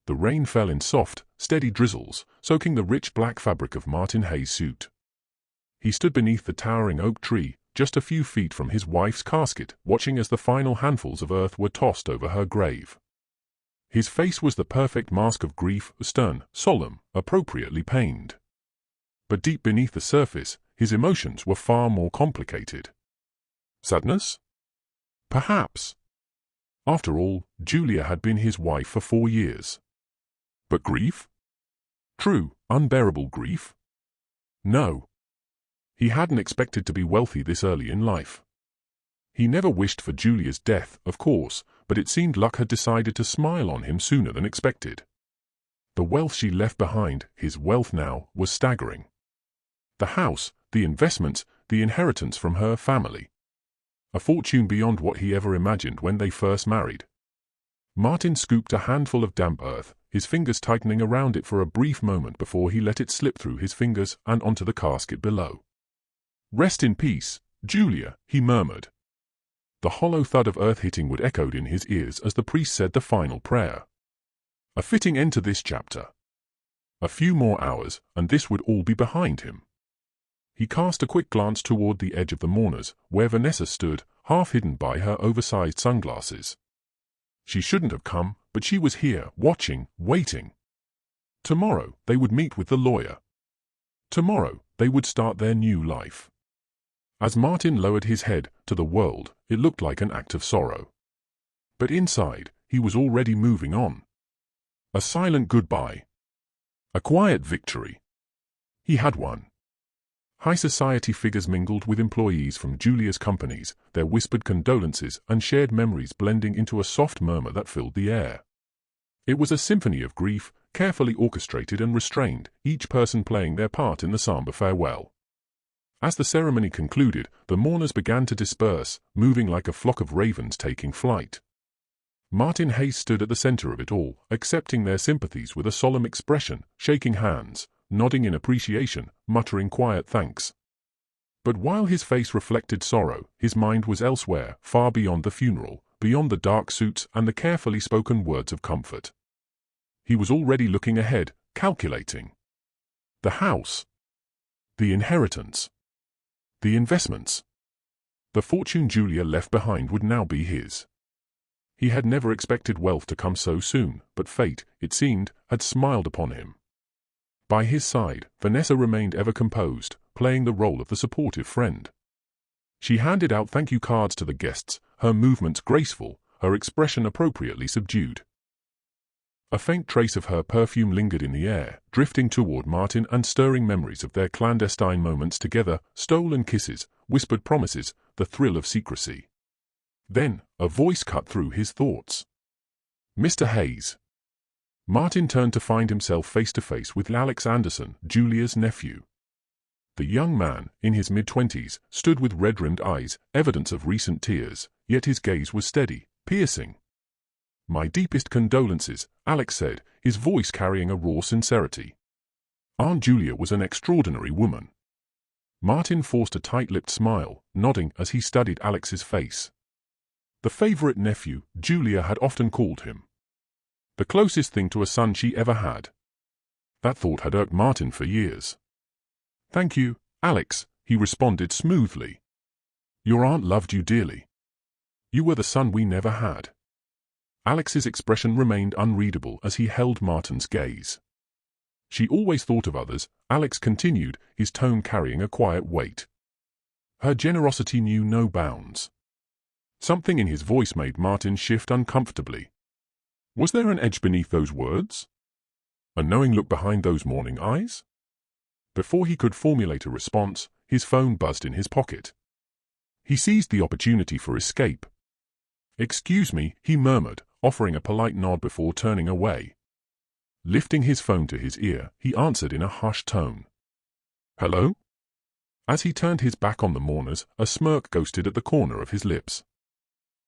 The rain fell in soft, steady drizzles, soaking the rich black fabric of Martin Hayes' suit. He stood beneath the towering oak tree, just a few feet from his wife's casket, watching as the final handfuls of earth were tossed over her grave. His face was the perfect mask of grief, stern, solemn, appropriately pained. But deep beneath the surface, his emotions were far more complicated. Sadness? Perhaps. After all, Julia had been his wife for 4 years. But grief? True, unbearable grief? No. He hadn't expected to be wealthy this early in life. He never wished for Julia's death, of course, but it seemed luck had decided to smile on him sooner than expected. The wealth she left behind, his wealth now, was staggering. The house, the investments, the inheritance from her family. A fortune beyond what he ever imagined when they first married. Martin scooped a handful of damp earth, his fingers tightening around it for a brief moment before he let it slip through his fingers and onto the casket below. "Rest in peace, Julia," he murmured. The hollow thud of earth hitting wood echoed in his ears as the priest said the final prayer. A fitting end to this chapter. A few more hours, and this would all be behind him. He cast a quick glance toward the edge of the mourners, where Vanessa stood, half hidden by her oversized sunglasses. She shouldn't have come, but she was here, watching, waiting. Tomorrow, they would meet with the lawyer. Tomorrow, they would start their new life. As Martin lowered his head to the world, it looked like an act of sorrow. But inside, he was already moving on. A silent goodbye. A quiet victory. He had won. High society figures mingled with employees from Julia's companies, their whispered condolences and shared memories blending into a soft murmur that filled the air. It was a symphony of grief, carefully orchestrated and restrained, each person playing their part in the somber farewell. As the ceremony concluded, the mourners began to disperse, moving like a flock of ravens taking flight. Martin Hayes stood at the center of it all, accepting their sympathies with a solemn expression, shaking hands, nodding in appreciation, muttering quiet thanks. But while his face reflected sorrow, his mind was elsewhere, far beyond the funeral, beyond the dark suits and the carefully spoken words of comfort. He was already looking ahead, calculating. The house. The inheritance. The investments. The fortune Julia left behind would now be his. He had never expected wealth to come so soon, but fate, it seemed, had smiled upon him. By his side, Vanessa remained ever composed, playing the role of the supportive friend. She handed out thank you cards to the guests, her movements graceful, her expression appropriately subdued. A faint trace of her perfume lingered in the air, drifting toward Martin and stirring memories of their clandestine moments together, stolen kisses, whispered promises, the thrill of secrecy. Then, a voice cut through his thoughts. "Mr. Hayes." Martin turned to find himself face to face with Alex Anderson, Julia's nephew. The young man, in his mid-20s, stood with red-rimmed eyes, evidence of recent tears, yet his gaze was steady, piercing. "My deepest condolences," Alex said, his voice carrying a raw sincerity. Aunt Julia was an extraordinary woman. Martin forced a tight-lipped smile, nodding as he studied Alex's face. The favorite nephew, Julia had often called him. The closest thing to a son she ever had. That thought had irked Martin for years. "Thank you, Alex," he responded smoothly. "Your aunt loved you dearly. You were the son we never had." Alex's expression remained unreadable as he held Martin's gaze. "She always thought of others," Alex continued, his tone carrying a quiet weight. "Her generosity knew no bounds." Something in his voice made Martin shift uncomfortably. Was there an edge beneath those words? A knowing look behind those mourning eyes? Before he could formulate a response, his phone buzzed in his pocket. He seized the opportunity for escape. "Excuse me," he murmured, offering a polite nod before turning away. Lifting his phone to his ear, he answered in a hushed tone. "Hello?" As he turned his back on the mourners, a smirk ghosted at the corner of his lips.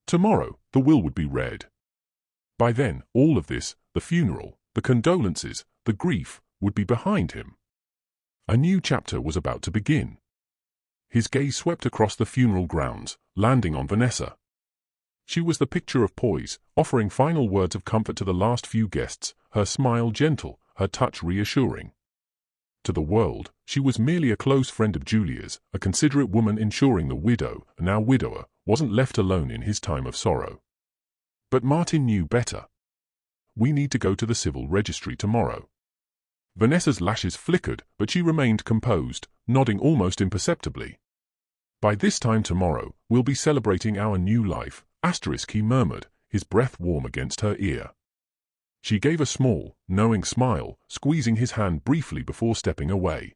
Tomorrow, the will would be read. By then, all of this, the funeral, the condolences, the grief, would be behind him. A new chapter was about to begin. His gaze swept across the funeral grounds, landing on Vanessa. She was the picture of poise, offering final words of comfort to the last few guests, her smile gentle, her touch reassuring. To the world, she was merely a close friend of Julia's, a considerate woman ensuring the widow, now widower, wasn't left alone in his time of sorrow. But Martin knew better. We need to go to the civil registry tomorrow. Vanessa's lashes flickered, but she remained composed, nodding almost imperceptibly. By this time tomorrow, we'll be celebrating our new life, he murmured, his breath warm against her ear. She gave a small, knowing smile, squeezing his hand briefly before stepping away.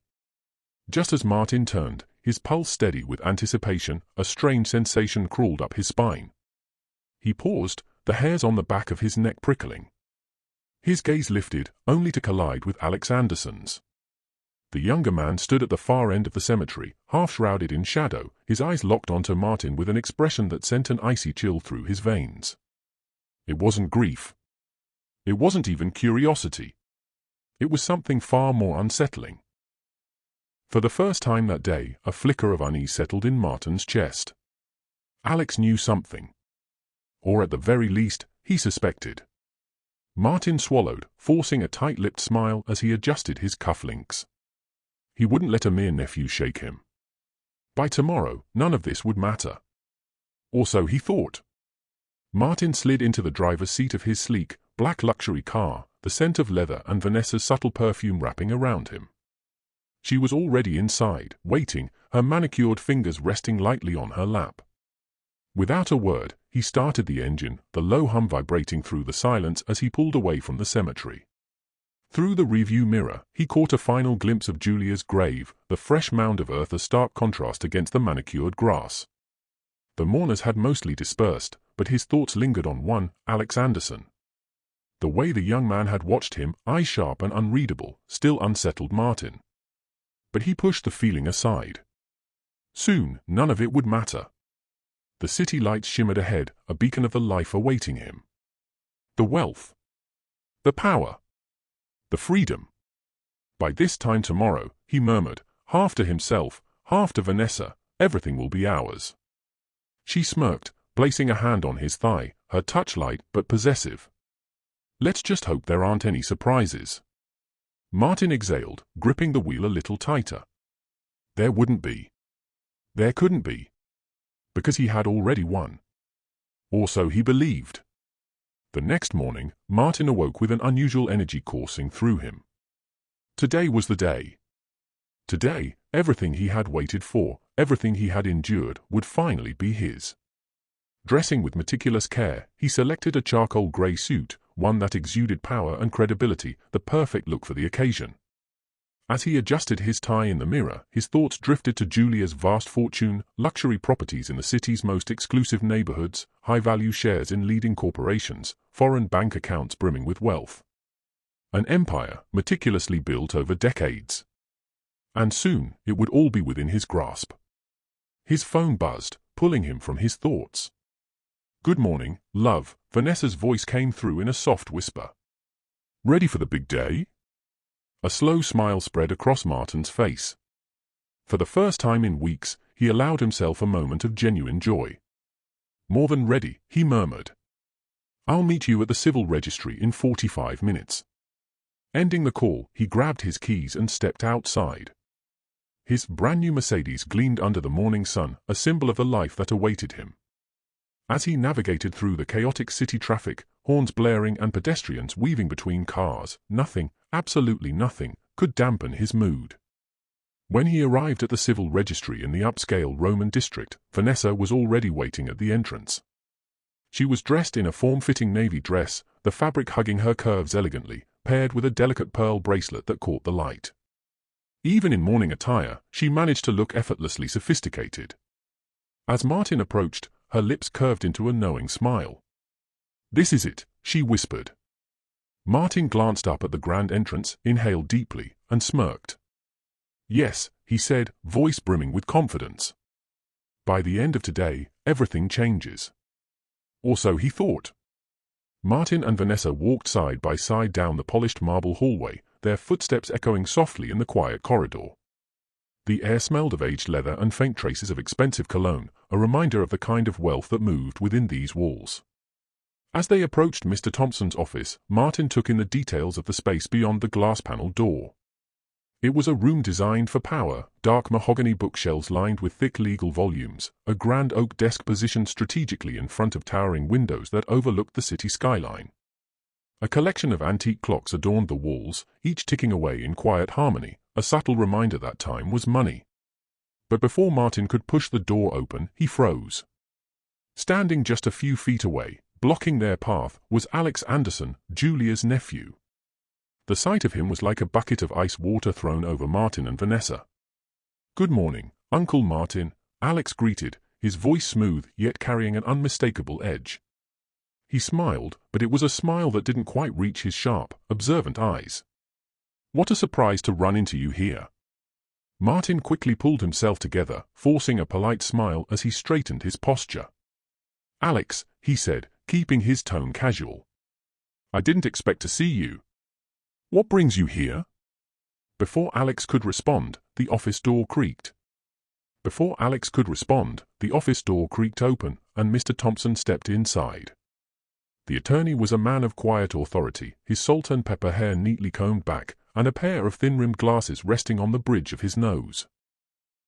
Just as Martin turned, his pulse steady with anticipation, a strange sensation crawled up his spine. He paused, the hairs on the back of his neck prickling. His gaze lifted, only to collide with Alex Anderson's. The younger man stood at the far end of the cemetery, half shrouded in shadow, his eyes locked onto Martin with an expression that sent an icy chill through his veins. It wasn't grief. It wasn't even curiosity. It was something far more unsettling. For the first time that day, a flicker of unease settled in Martin's chest. Alex knew something. Or at the very least, he suspected. Martin swallowed, forcing a tight-lipped smile as he adjusted his cufflinks. He wouldn't let a mere nephew shake him. By tomorrow, none of this would matter. Or so he thought. Martin slid into the driver's seat of his sleek, black luxury car, the scent of leather and Vanessa's subtle perfume wrapping around him. She was already inside, waiting, her manicured fingers resting lightly on her lap. Without a word, he started the engine, the low hum vibrating through the silence as he pulled away from the cemetery. Through the rearview mirror, he caught a final glimpse of Julia's grave, the fresh mound of earth a stark contrast against the manicured grass. The mourners had mostly dispersed, but his thoughts lingered on one, Alex Anderson. The way the young man had watched him, eyes sharp and unreadable, still unsettled Martin. But he pushed the feeling aside. Soon, none of it would matter. The city lights shimmered ahead, a beacon of the life awaiting him. The wealth. The power. The freedom. By this time tomorrow, he murmured, half to himself, half to Vanessa, everything will be ours. She smirked, placing a hand on his thigh, her touch light but possessive. Let's just hope there aren't any surprises. Martin exhaled, gripping the wheel a little tighter. There wouldn't be. There couldn't be. Because he had already won. Or so he believed. The next morning, Martin awoke with an unusual energy coursing through him. Today was the day. Today, everything he had waited for, everything he had endured, would finally be his. Dressing with meticulous care, he selected a charcoal grey suit, one that exuded power and credibility, the perfect look for the occasion. As he adjusted his tie in the mirror, his thoughts drifted to Julia's vast fortune, luxury properties in the city's most exclusive neighborhoods, high-value shares in leading corporations, foreign bank accounts brimming with wealth. An empire, meticulously built over decades. And soon, it would all be within his grasp. His phone buzzed, pulling him from his thoughts. Good morning, love, Vanessa's voice came through in a soft whisper. Ready for the big day? A slow smile spread across Martin's face. For the first time in weeks, he allowed himself a moment of genuine joy. More than ready, he murmured. I'll meet you at the civil registry in 45 minutes. Ending the call, he grabbed his keys and stepped outside. His brand-new Mercedes gleamed under the morning sun, a symbol of the life that awaited him. As he navigated through the chaotic city traffic, horns blaring and pedestrians weaving between cars, nothing, absolutely nothing, could dampen his mood. When he arrived at the civil registry in the upscale Roman district, Vanessa was already waiting at the entrance. She was dressed in a form-fitting navy dress, the fabric hugging her curves elegantly, paired with a delicate pearl bracelet that caught the light. Even in morning attire, she managed to look effortlessly sophisticated. As Martin approached, her lips curved into a knowing smile. This is it, she whispered. Martin glanced up at the grand entrance, inhaled deeply, and smirked. Yes, he said, voice brimming with confidence. By the end of today, everything changes. Or so he thought. Martin and Vanessa walked side by side down the polished marble hallway, their footsteps echoing softly in the quiet corridor. The air smelled of aged leather and faint traces of expensive cologne, a reminder of the kind of wealth that moved within these walls. As they approached Mr. Thompson's office, Martin took in the details of the space beyond the glass panel door. It was a room designed for power, dark mahogany bookshelves lined with thick legal volumes, a grand oak desk positioned strategically in front of towering windows that overlooked the city skyline. A collection of antique clocks adorned the walls, each ticking away in quiet harmony, a subtle reminder that time was money. But before Martin could push the door open, he froze. Standing just a few feet away, blocking their path, was Alex Anderson, Julia's nephew. The sight of him was like a bucket of ice water thrown over Martin and Vanessa. "Good morning, Uncle Martin," Alex greeted, his voice smooth yet carrying an unmistakable edge. He smiled, but it was a smile that didn't quite reach his sharp, observant eyes. "What a surprise to run into you here." Martin quickly pulled himself together, forcing a polite smile as he straightened his posture. "Alex," he said, keeping his tone casual. "I didn't expect to see you. What brings you here?" Before Alex could respond, the office door creaked. Before Alex could respond, the office door creaked open, and Mr. Thompson stepped inside. The attorney was a man of quiet authority, his salt and pepper hair neatly combed back, and a pair of thin-rimmed glasses resting on the bridge of his nose.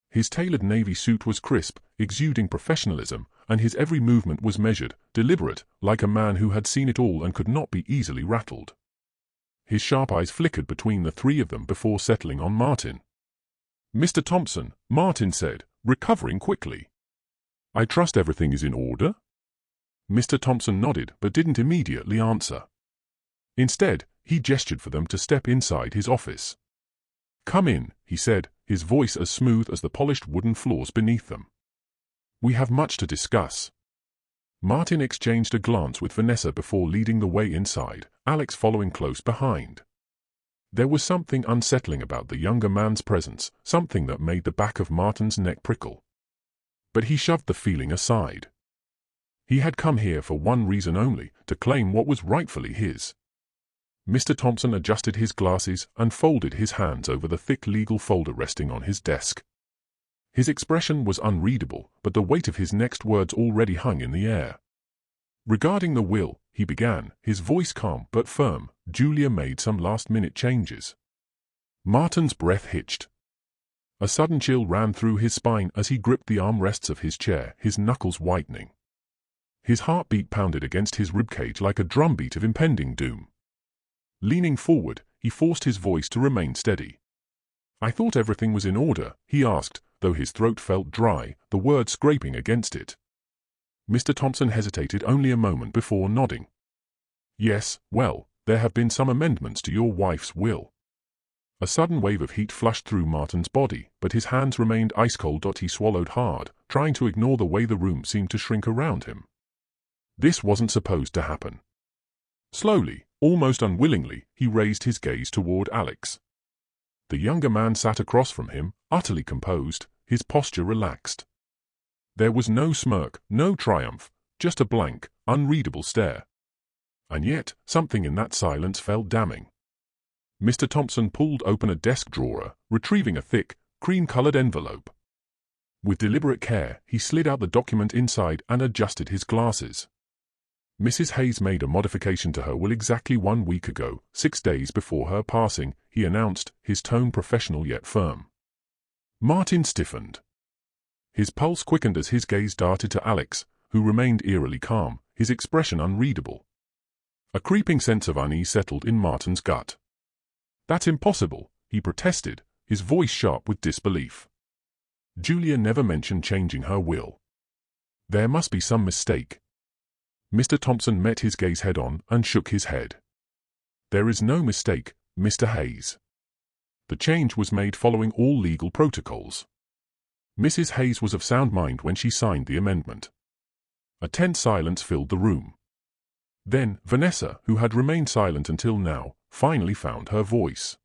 His tailored navy suit was crisp, exuding professionalism, and his every movement was measured, deliberate, like a man who had seen it all and could not be easily rattled. His sharp eyes flickered between the three of them before settling on Martin. "Mr. Thompson," Martin said, recovering quickly. "I trust everything is in order?" Mr. Thompson nodded but didn't immediately answer. Instead, he gestured for them to step inside his office. "Come in," he said, his voice as smooth as the polished wooden floors beneath them. "We have much to discuss." Martin exchanged a glance with Vanessa before leading the way inside, Alex following close behind. There was something unsettling about the younger man's presence, something that made the back of Martin's neck prickle. But he shoved the feeling aside. He had come here for one reason only, to claim what was rightfully his. Mr. Thompson adjusted his glasses and folded his hands over the thick legal folder resting on his desk. His expression was unreadable, but the weight of his next words already hung in the air. "Regarding the will," he began, his voice calm but firm, "Julia made some last-minute changes." Martin's breath hitched. A sudden chill ran through his spine as he gripped the armrests of his chair, his knuckles whitening. His heartbeat pounded against his ribcage like a drumbeat of impending doom. Leaning forward, he forced his voice to remain steady. "I thought everything was in order," he asked, though his throat felt dry, the words scraping against it. Mr. Thompson hesitated only a moment before nodding. "Yes, well, there have been some amendments to your wife's will." A sudden wave of heat flushed through Martin's body, but his hands remained ice-cold. He swallowed hard, trying to ignore the way the room seemed to shrink around him. This wasn't supposed to happen. Slowly, almost unwillingly, he raised his gaze toward Alex. The younger man sat across from him, utterly composed, his posture relaxed. There was no smirk, no triumph, just a blank, unreadable stare. And yet, something in that silence felt damning. Mr. Thompson pulled open a desk drawer, retrieving a thick, cream-colored envelope. With deliberate care, he slid out the document inside and adjusted his glasses. "Mrs. Hayes made a modification to her will exactly 1 week ago, 6 days before her passing," he announced, his tone professional yet firm. Martin stiffened. His pulse quickened as his gaze darted to Alex, who remained eerily calm, his expression unreadable. A creeping sense of unease settled in Martin's gut. "That's impossible," he protested, his voice sharp with disbelief. "Julia never mentioned changing her will. There must be some mistake." Mr. Thompson met his gaze head-on and shook his head. "There is no mistake, Mr. Hayes. The change was made following all legal protocols." Mrs. Hayes was of sound mind when she signed the amendment. A tense silence filled the room. Then, Vanessa, who had remained silent until now, finally found her voice.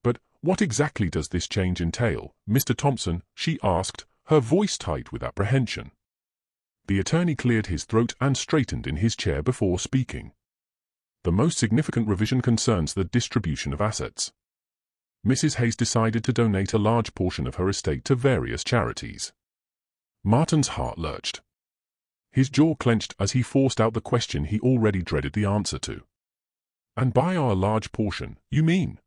"But what exactly does this change entail, Mr. Thompson?" she asked, her voice tight with apprehension. The attorney cleared his throat and straightened in his chair before speaking. "The most significant revision concerns the distribution of assets. Mrs. Hayes decided to donate a large portion of her estate to various charities." Martin's heart lurched. His jaw clenched as he forced out the question he already dreaded the answer to. "And by our large portion, you mean?"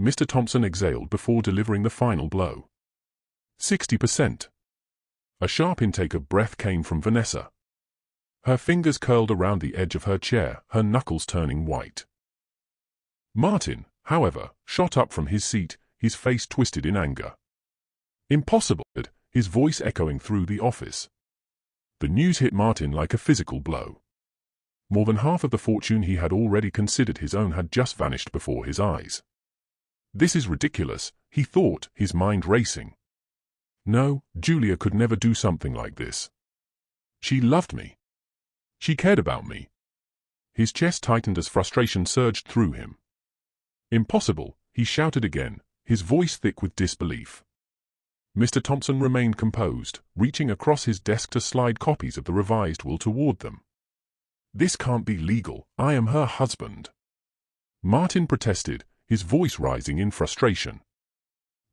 Mr. Thompson exhaled before delivering the final blow. 60%. A sharp intake of breath came from Vanessa. Her fingers curled around the edge of her chair, her knuckles turning white. Martin, however, shot up from his seat, his face twisted in anger. "Impossible," his voice echoing through the office. The news hit Martin like a physical blow. More than half of the fortune he had already considered his own had just vanished before his eyes. "This is ridiculous," he thought, his mind racing. "No, Julia could never do something like this. She loved me. She cared about me." His chest tightened as frustration surged through him. "Impossible," he shouted again, his voice thick with disbelief. Mr. Thompson remained composed, reaching across his desk to slide copies of the revised will toward them. "This can't be legal. I am her husband." Martin protested, his voice rising in frustration.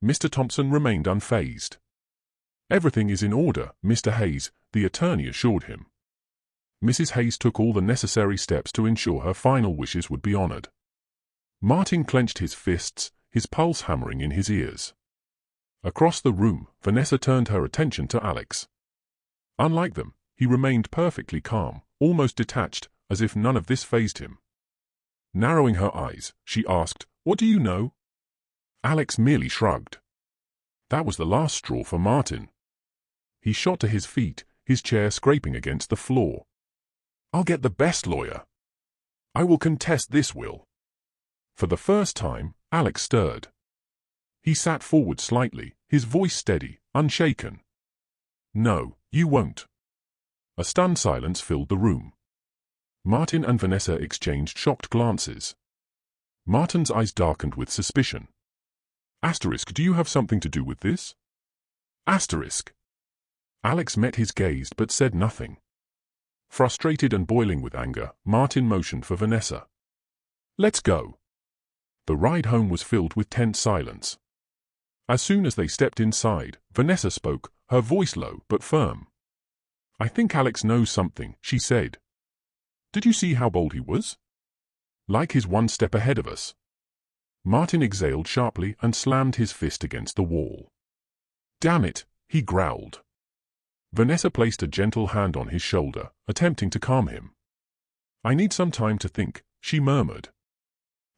Mr. Thompson remained unfazed. "Everything is in order, Mr. Hayes," the attorney assured him. Mrs. Hayes took all the necessary steps to ensure her final wishes would be honored. Martin clenched his fists, his pulse hammering in his ears. Across the room, Vanessa turned her attention to Alex. Unlike them, he remained perfectly calm, almost detached, as if none of this fazed him. Narrowing her eyes, she asked, "What do you know?" Alex merely shrugged. That was the last straw for Martin. He shot to his feet, his chair scraping against the floor. "I'll get the best lawyer. I will contest this will." For the first time, Alex stirred. He sat forward slightly, his voice steady, unshaken. "No, you won't." A stunned silence filled the room. Martin and Vanessa exchanged shocked glances. Martin's eyes darkened with suspicion. "Asterisk, do you have something to do with this?" Asterisk. Alex met his gaze but said nothing. Frustrated and boiling with anger, Martin motioned for Vanessa. "Let's go." The ride home was filled with tense silence. As soon as they stepped inside, Vanessa spoke, her voice low but firm. "I think Alex knows something," she said. "Did you see how bold he was? Like he's one step ahead of us." Martin exhaled sharply and slammed his fist against the wall. "Damn it," he growled. Vanessa placed a gentle hand on his shoulder, attempting to calm him. "I need some time to think," she murmured.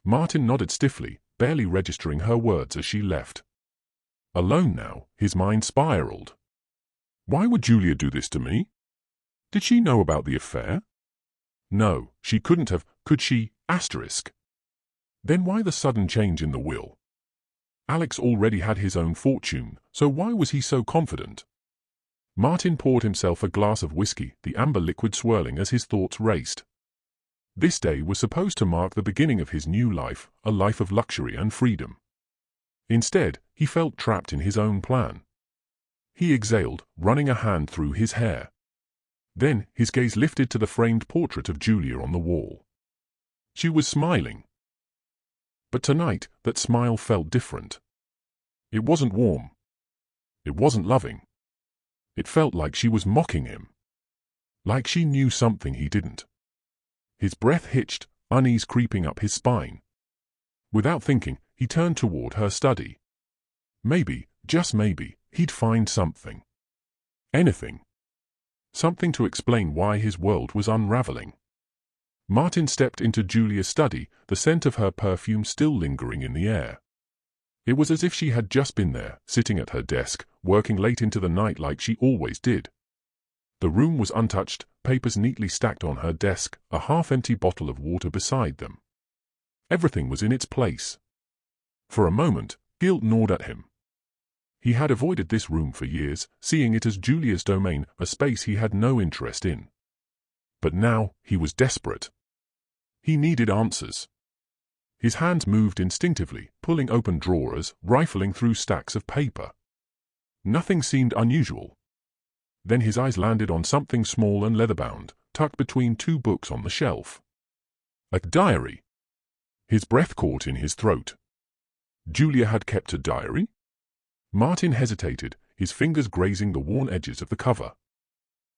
Martin nodded stiffly, barely registering her words as she left. Alone now, his mind spiraled. Why would Julia do this to me? Did she know about the affair? No, she couldn't have, could she? Asterisk. Then why the sudden change in the will? Alex already had his own fortune, so why was he so confident? Martin poured himself a glass of whiskey, the amber liquid swirling as his thoughts raced. This day was supposed to mark the beginning of his new life, a life of luxury and freedom. Instead, he felt trapped in his own plan. He exhaled, running a hand through his hair. Then, his gaze lifted to the framed portrait of Julia on the wall. She was smiling. But tonight, that smile felt different. It wasn't warm. It wasn't loving. It felt like she was mocking him. Like she knew something he didn't. His breath hitched, unease creeping up his spine. Without thinking, he turned toward her study. Maybe, just maybe, he'd find something. Anything. Something to explain why his world was unraveling. Martin stepped into Julia's study, the scent of her perfume still lingering in the air. It was as if she had just been there, sitting at her desk, working late into the night like she always did. The room was untouched, papers neatly stacked on her desk, a half-empty bottle of water beside them. Everything was in its place. For a moment, guilt gnawed at him. He had avoided this room for years, seeing it as Julia's domain, a space he had no interest in. But now, he was desperate. He needed answers. His hands moved instinctively, pulling open drawers, rifling through stacks of paper. Nothing seemed unusual. Then his eyes landed on something small and leather-bound, tucked between two books on the shelf. A diary. His breath caught in his throat. Julia had kept a diary? Martin hesitated, his fingers grazing the worn edges of the cover.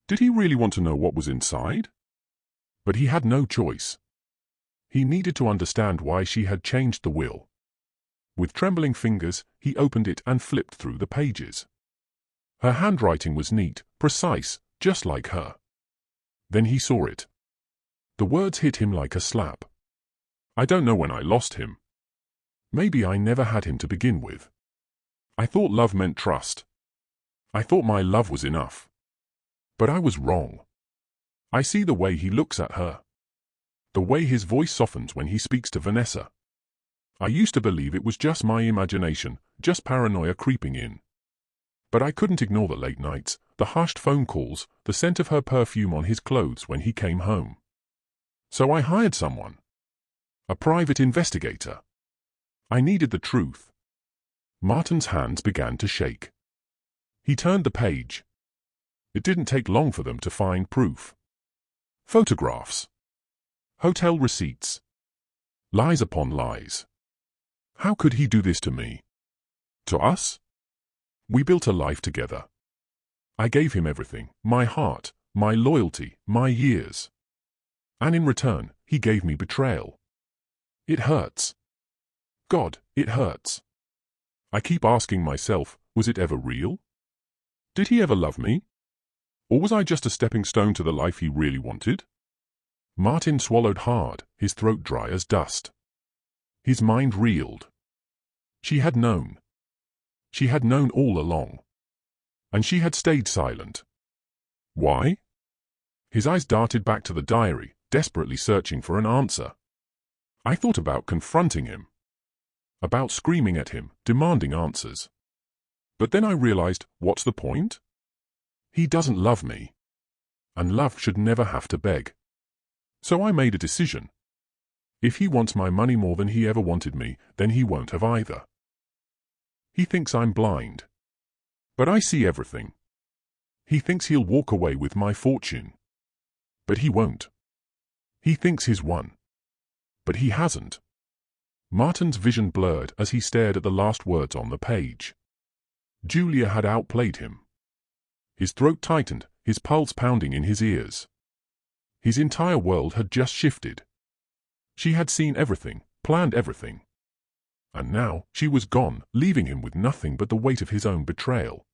Did he really want to know what was inside? But he had no choice. He needed to understand why she had changed the will. With trembling fingers, he opened it and flipped through the pages. Her handwriting was neat, precise, just like her. Then he saw it. The words hit him like a slap. I don't know when I lost him. Maybe I never had him to begin with. I thought love meant trust. I thought my love was enough. But I was wrong. I see the way he looks at her. The way his voice softens when he speaks to Vanessa. I used to believe it was just my imagination, just paranoia creeping in. But I couldn't ignore the late nights, the hushed phone calls, the scent of her perfume on his clothes when he came home. So I hired someone. A private investigator. I needed the truth. Martin's hands began to shake. He turned the page. It didn't take long for them to find proof. Photographs. Hotel receipts. Lies upon lies. How could he do this to me? To us? We built a life together. I gave him everything, my heart, my loyalty, my years. And in return, he gave me betrayal. It hurts. God, it hurts. I keep asking myself, was it ever real? Did he ever love me? Or was I just a stepping stone to the life he really wanted? Martin swallowed hard, his throat dry as dust. His mind reeled. She had known. She had known all along. And she had stayed silent. Why? His eyes darted back to the diary, desperately searching for an answer. I thought about confronting him. About screaming at him, demanding answers. But then I realized, what's the point? He doesn't love me. And love should never have to beg. So I made a decision. If he wants my money more than he ever wanted me, then he won't have either. He thinks I'm blind. But I see everything. He thinks he'll walk away with my fortune. But he won't. He thinks he's won. But he hasn't. Martin's vision blurred as he stared at the last words on the page. Julia had outplayed him. His throat tightened, his pulse pounding in his ears. His entire world had just shifted. She had seen everything, planned everything. And now she was gone, leaving him with nothing but the weight of his own betrayal.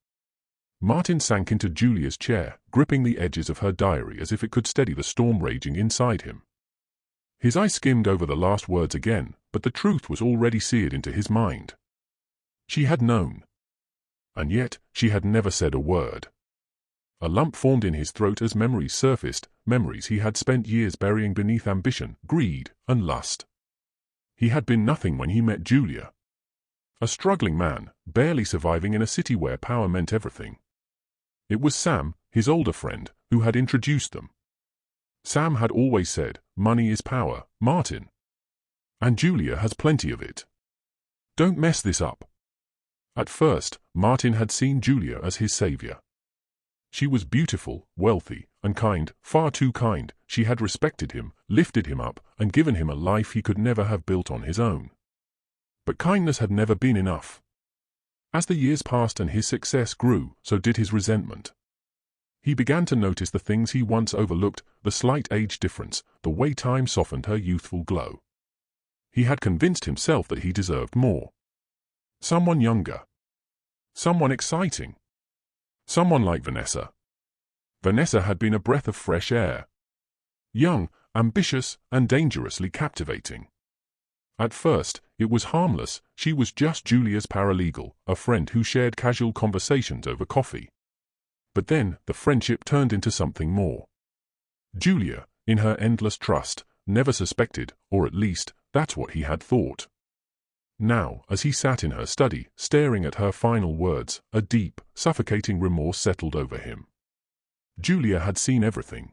Martin sank into Julia's chair, gripping the edges of her diary as if it could steady the storm raging inside him. His eye skimmed over the last words again, but the truth was already seared into his mind. She had known. And yet, she had never said a word. A lump formed in his throat as memories surfaced, memories he had spent years burying beneath ambition, greed, and lust. He had been nothing when he met Julia. A struggling man, barely surviving in a city where power meant everything. It was Sam, his older friend, who had introduced them. Sam had always said, "Money is power, Martin. And Julia has plenty of it. Don't mess this up." At first, Martin had seen Julia as his savior. She was beautiful, wealthy, and kind, far too kind. She had respected him, lifted him up, and given him a life he could never have built on his own. But kindness had never been enough. As the years passed and his success grew, so did his resentment. He began to notice the things he once overlooked, the slight age difference, the way time softened her youthful glow. He had convinced himself that he deserved more. Someone younger. Someone exciting. Someone like Vanessa. Vanessa had been a breath of fresh air. Young, ambitious, and dangerously captivating. At first, it was harmless. She was just Julia's paralegal, a friend who shared casual conversations over coffee. But then, the friendship turned into something more. Julia, in her endless trust, never suspected, or at least, that's what he had thought. Now, as he sat in her study, staring at her final words, a deep, suffocating remorse settled over him. Julia had seen everything.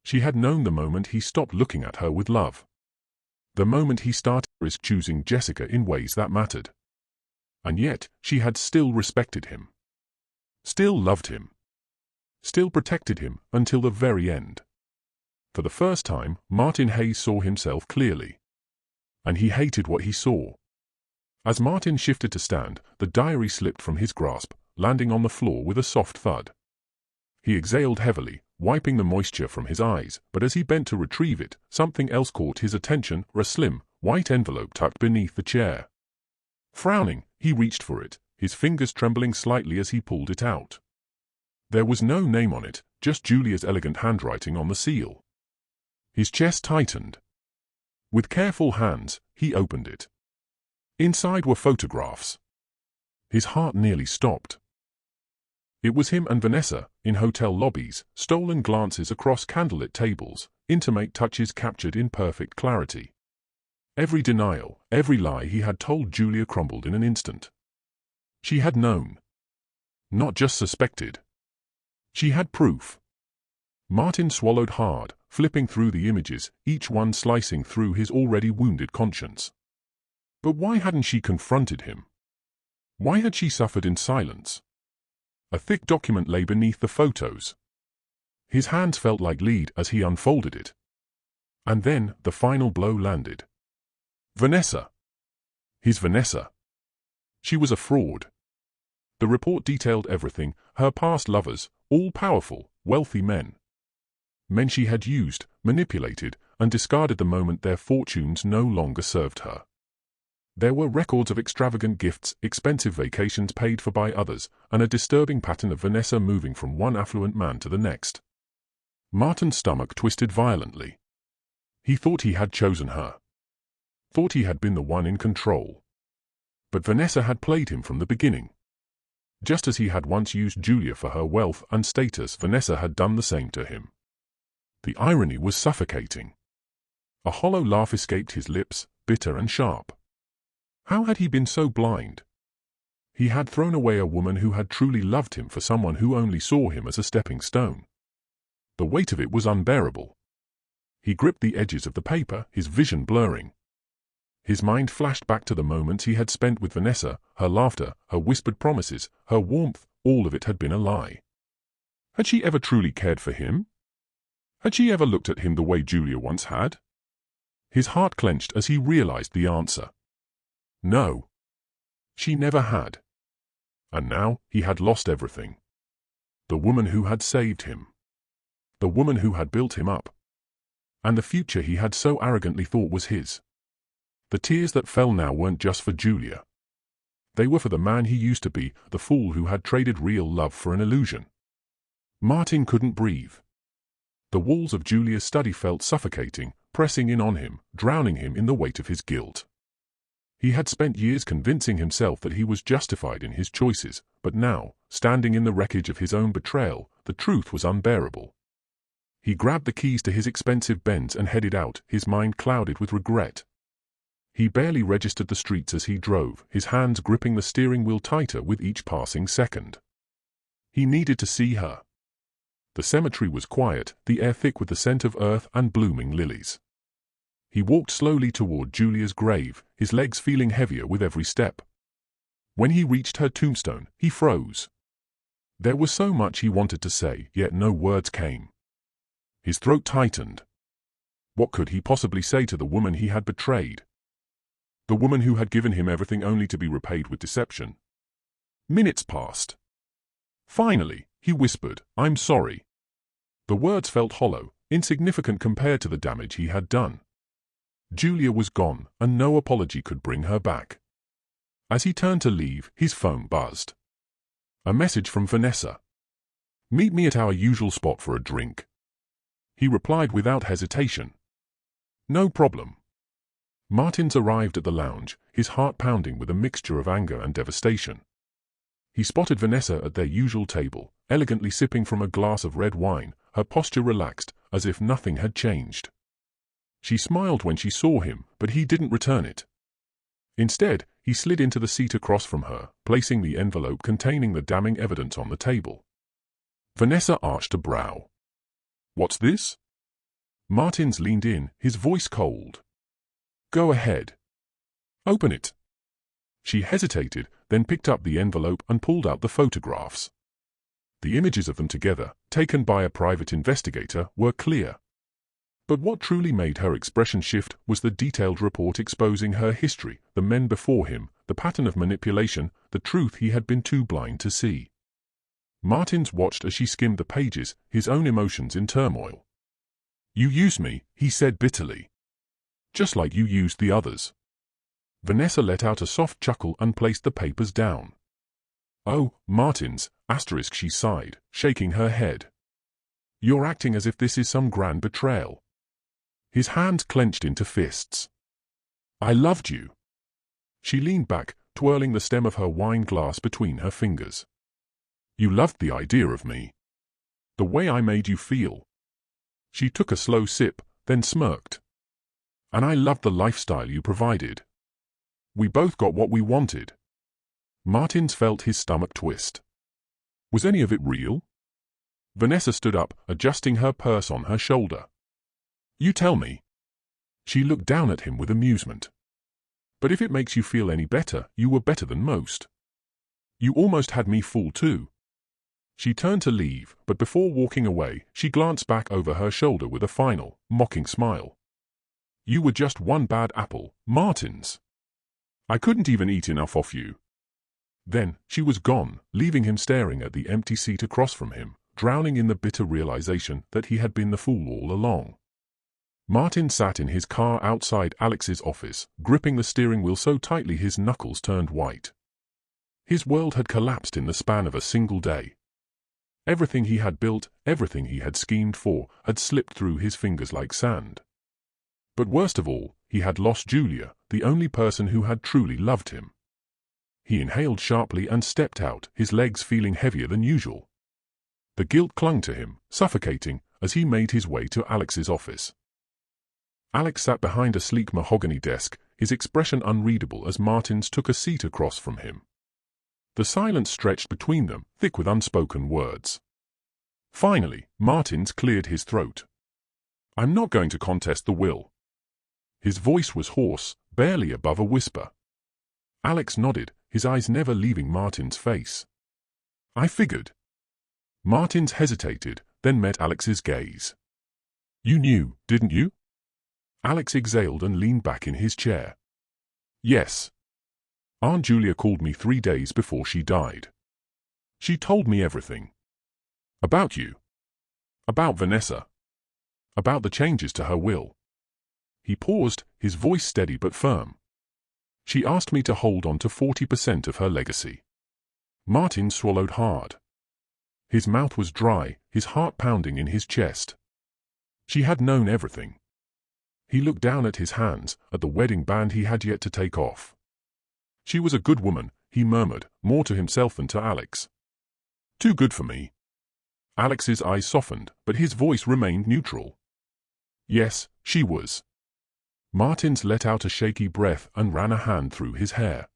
She had known the moment he stopped looking at her with love. The moment he started choosing Jessica in ways that mattered. And yet, she had still respected him. Still loved him. Still protected him, until the very end. For the first time, Martin Hayes saw himself clearly. And he hated what he saw. As Martin shifted to stand, the diary slipped from his grasp, landing on the floor with a soft thud. He exhaled heavily, wiping the moisture from his eyes, but as he bent to retrieve it, something else caught his attention, a slim, white envelope tucked beneath the chair. Frowning, he reached for it, his fingers trembling slightly as he pulled it out. There was no name on it, just Julia's elegant handwriting on the seal. His chest tightened. With careful hands, he opened it. Inside were photographs. His heart nearly stopped. It was him and Vanessa, in hotel lobbies, stolen glances across candlelit tables, intimate touches captured in perfect clarity. Every denial, every lie he had told Julia crumbled in an instant. She had known. Not just suspected. She had proof. Martin swallowed hard, flipping through the images, each one slicing through his already wounded conscience. But why hadn't she confronted him? Why had she suffered in silence? A thick document lay beneath the photos. His hands felt like lead as he unfolded it. And then, the final blow landed. Vanessa. His Vanessa. She was a fraud. The report detailed everything, her past lovers, all powerful, wealthy men. Men she had used, manipulated, and discarded the moment their fortunes no longer served her. There were records of extravagant gifts, expensive vacations paid for by others, and a disturbing pattern of Vanessa moving from one affluent man to the next. Martin's stomach twisted violently. He thought he had chosen her. Thought he had been the one in control. But Vanessa had played him from the beginning. Just as he had once used Julia for her wealth and status, Vanessa had done the same to him. The irony was suffocating. A hollow laugh escaped his lips, bitter and sharp. How had he been so blind? He had thrown away a woman who had truly loved him for someone who only saw him as a stepping stone. The weight of it was unbearable. He gripped the edges of the paper, his vision blurring. His mind flashed back to the moments he had spent with Vanessa, her laughter, her whispered promises, her warmth, all of it had been a lie. Had she ever truly cared for him? Had she ever looked at him the way Julia once had? His heart clenched as he realized the answer. No. She never had. And now, he had lost everything. The woman who had saved him. The woman who had built him up. And the future he had so arrogantly thought was his. The tears that fell now weren't just for Julia. They were for the man he used to be, the fool who had traded real love for an illusion. Martin couldn't breathe. The walls of Julia's study felt suffocating, pressing in on him, drowning him in the weight of his guilt. He had spent years convincing himself that he was justified in his choices, but now, standing in the wreckage of his own betrayal, the truth was unbearable. He grabbed the keys to his expensive Benz and headed out, his mind clouded with regret. He barely registered the streets as he drove, his hands gripping the steering wheel tighter with each passing second. He needed to see her. The cemetery was quiet, the air thick with the scent of earth and blooming lilies. He walked slowly toward Julia's grave, his legs feeling heavier with every step. When he reached her tombstone, he froze. There was so much he wanted to say, yet no words came. His throat tightened. What could he possibly say to the woman he had betrayed? The woman who had given him everything only to be repaid with deception. Minutes passed. Finally, he whispered, "I'm sorry." The words felt hollow, insignificant compared to the damage he had done. Julia was gone, and no apology could bring her back. As he turned to leave, his phone buzzed. A message from Vanessa. "Meet me at our usual spot for a drink." He replied without hesitation. "No problem." Martins arrived at the lounge, his heart pounding with a mixture of anger and devastation. He spotted Vanessa at their usual table, elegantly sipping from a glass of red wine, her posture relaxed, as if nothing had changed. She smiled when she saw him, but he didn't return it. Instead, he slid into the seat across from her, placing the envelope containing the damning evidence on the table. Vanessa arched a brow. "What's this?" Martins leaned in, his voice cold. "Go ahead. Open it." She hesitated, then picked up the envelope and pulled out the photographs. The images of them together, taken by a private investigator, were clear. But what truly made her expression shift was the detailed report exposing her history, the men before him, the pattern of manipulation, the truth he had been too blind to see. Martins watched as she skimmed the pages, his own emotions in turmoil. "You used me," he said bitterly. "Just like you used the others." Vanessa let out a soft chuckle and placed the papers down. "Oh, Martins, *, she sighed, shaking her head. "You're acting as if this is some grand betrayal." His hands clenched into fists. "I loved you." She leaned back, twirling the stem of her wine glass between her fingers. "You loved the idea of me. The way I made you feel." She took a slow sip, then smirked. "And I loved the lifestyle you provided. We both got what we wanted." Martins felt his stomach twist. Was any of it real? Vanessa stood up, adjusting her purse on her shoulder. "You tell me." She looked down at him with amusement. "But if it makes you feel any better, you were better than most. You almost had me fooled too." She turned to leave, but before walking away, she glanced back over her shoulder with a final, mocking smile. "You were just one bad apple, Martins. I couldn't even eat enough off you." Then, she was gone, leaving him staring at the empty seat across from him, drowning in the bitter realization that he had been the fool all along. Martin sat in his car outside Alex's office, gripping the steering wheel so tightly his knuckles turned white. His world had collapsed in the span of a single day. Everything he had built, everything he had schemed for, had slipped through his fingers like sand. But worst of all, he had lost Julia, the only person who had truly loved him. He inhaled sharply and stepped out, his legs feeling heavier than usual. The guilt clung to him, suffocating, as he made his way to Alex's office. Alex sat behind a sleek mahogany desk, his expression unreadable as Martins took a seat across from him. The silence stretched between them, thick with unspoken words. Finally, Martins cleared his throat. "I'm not going to contest the will." His voice was hoarse, barely above a whisper. Alex nodded, his eyes never leaving Martin's face. "I figured." Martins hesitated, then met Alex's gaze. "You knew, didn't you?" Alex exhaled and leaned back in his chair. "Yes. Aunt Julia called me 3 days before she died. She told me everything. About you. About Vanessa. About the changes to her will." He paused, his voice steady but firm. "She asked me to hold on to 40% of her legacy." Martin swallowed hard. His mouth was dry, his heart pounding in his chest. She had known everything. He looked down at his hands, at the wedding band he had yet to take off. "She was a good woman," he murmured, more to himself than to Alex. "Too good for me." Alex's eyes softened, but his voice remained neutral. "Yes, she was." Martins let out a shaky breath and ran a hand through his hair.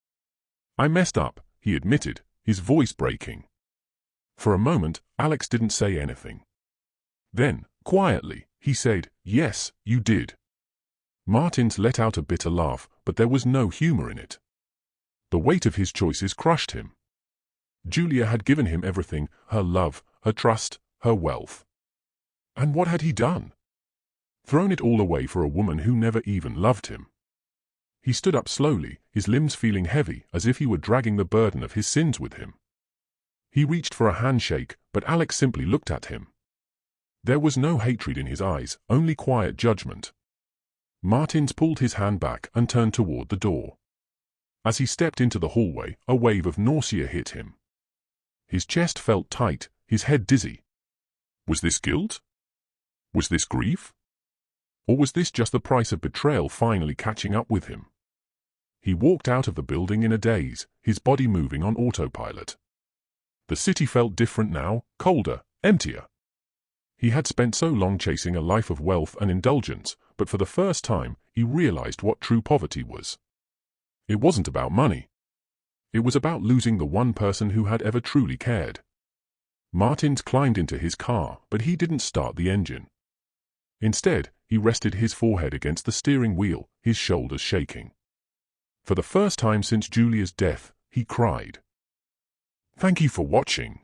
"I messed up," he admitted, his voice breaking. For a moment, Alex didn't say anything. Then, quietly, he said, "Yes, you did." Martins let out a bitter laugh, but there was no humor in it. The weight of his choices crushed him. Julia had given him everything, her love, her trust, her wealth. And what had he done? Thrown it all away for a woman who never even loved him. He stood up slowly, his limbs feeling heavy, as if he were dragging the burden of his sins with him. He reached for a handshake, but Alex simply looked at him. There was no hatred in his eyes, only quiet judgment. Martins pulled his hand back and turned toward the door. As he stepped into the hallway, a wave of nausea hit him. His chest felt tight, his head dizzy. Was this guilt? Was this grief? Or was this just the price of betrayal finally catching up with him? He walked out of the building in a daze, his body moving on autopilot. The city felt different now, colder, emptier. He had spent so long chasing a life of wealth and indulgence, but for the first time, he realized what true poverty was. It wasn't about money. It was about losing the one person who had ever truly cared. Martins climbed into his car, but he didn't start the engine. Instead, he rested his forehead against the steering wheel, his shoulders shaking. For the first time since Julia's death, he cried. Thank you for watching.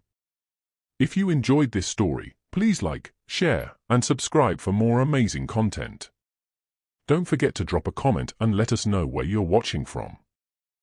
If you enjoyed this story, please like, share, and subscribe for more amazing content. Don't forget to drop a comment and let us know where you're watching from.